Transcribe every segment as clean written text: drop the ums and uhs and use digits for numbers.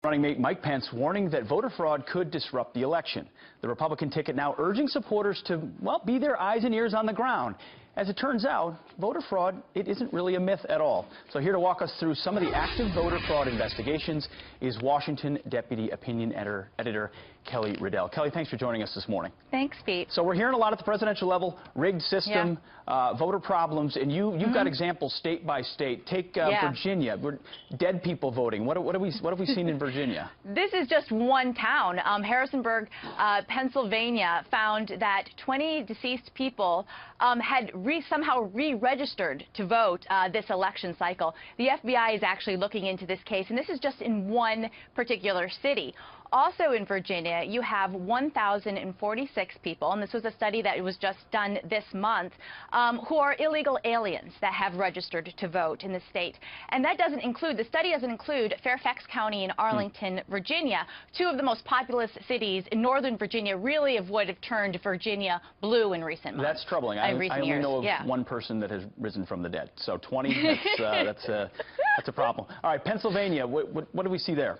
Running mate Mike Pence warning that voter fraud could disrupt the election. The Republican ticket now urging supporters to, well, be their eyes and ears on the ground. As it turns out, voter fraud, it isn't really a myth at all. So here to walk us through some of the active voter fraud investigations is Washington Deputy Opinion Editor Kelly Riddell. Kelly, thanks for joining us this morning. Thanks, Pete. So we're hearing a lot at the presidential level, rigged system, voter problems, and you've got examples state by state. Take Virginia, dead people voting. What have we seen in Virginia? This is just one town. Harrisonburg, Pennsylvania, found that 20 deceased people had somehow re-registered to vote this election cycle. The FBI is actually looking into this case, and this is just in one particular city. Also in Virginia, you have 1,046 people, and this was a study that was just done this month, who are illegal aliens that have registered to vote in the state. And that doesn't include, the study doesn't include Fairfax County and Arlington, Virginia, two of the most populous cities in Northern Virginia, really of what have turned Virginia blue in recent months. That's troubling. I only know of one person that has risen from the dead. So 20, that's a problem. All right, Pennsylvania, what do we see there?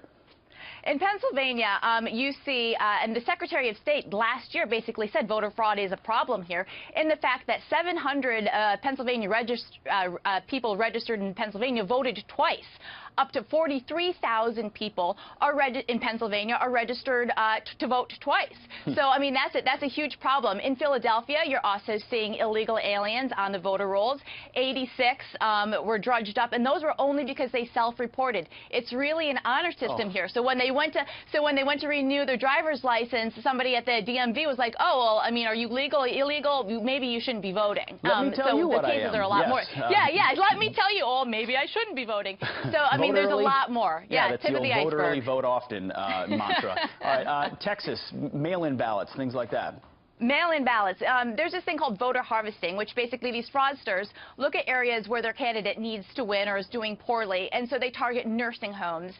In Pennsylvania, you see, and the Secretary of State last year basically said voter fraud is a problem here, in the fact that 700 Pennsylvania people registered in Pennsylvania voted twice. Up to 43,000 people in Pennsylvania are registered to vote twice. So, I mean, that's a huge problem. In Philadelphia, you're also seeing illegal aliens on the voter rolls. 86 were drudged up, and those were only because they self-reported. It's really an honor system here. So when they went to renew their driver's license, somebody at the DMV was like, "Oh, well, I mean, are you legal, illegal? Maybe you shouldn't be voting." Let me tell you what I am. So the cases are a lot more. Let me tell you. Oh, maybe I shouldn't be voting. So I mean, there's a lot more. That's tip the of the old vote iceberg. early, vote often mantra. All right, Texas, mail-in ballots, things like that. Mail-in ballots. There's this thing called voter harvesting, which basically these fraudsters look at areas where their candidate needs to win or is doing poorly, and so they target nursing homes.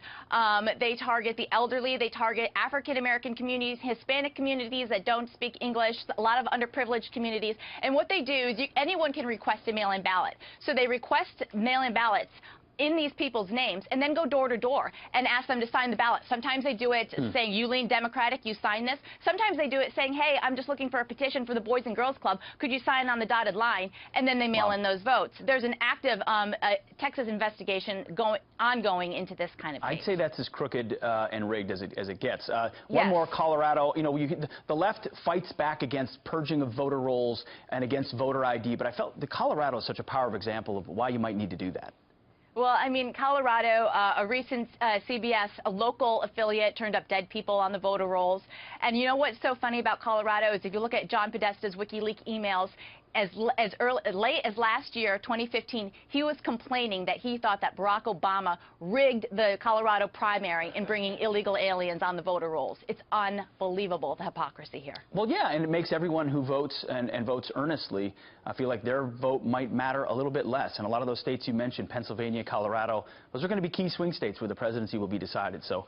They target the elderly. They target African-American communities, Hispanic communities that don't speak English, a lot of underprivileged communities. And what they do is anyone can request a mail-in ballot. So they request mail-in ballots in these people's names, and then go door to door and ask them to sign the ballot. Sometimes they do it saying, "You lean Democratic, you sign this." Sometimes they do it saying, "Hey, I'm just looking for a petition for the Boys and Girls Club. Could you sign on the dotted line?" And then they mail in those votes. There's an active Texas investigation ongoing into this kind of case. I'd say that's as crooked and rigged as it gets. One more, Colorado. You know, the left fights back against purging of voter rolls and against voter ID, but I felt that Colorado is such a powerful example of why you might need to do that. Well, I mean, Colorado, a recent CBS, a local affiliate, turned up dead people on the voter rolls. And you know what's so funny about Colorado is if you look at John Podesta's WikiLeaks emails, as late as last year, 2015, he was complaining that he thought that Barack Obama rigged the Colorado primary in bringing illegal aliens on the voter rolls. It's unbelievable, the hypocrisy here. Well, yeah, and it makes everyone who votes and votes earnestly feel like their vote might matter a little bit less. And a lot of those states you mentioned, Pennsylvania, Colorado, those are going to be key swing states where the presidency will be decided. So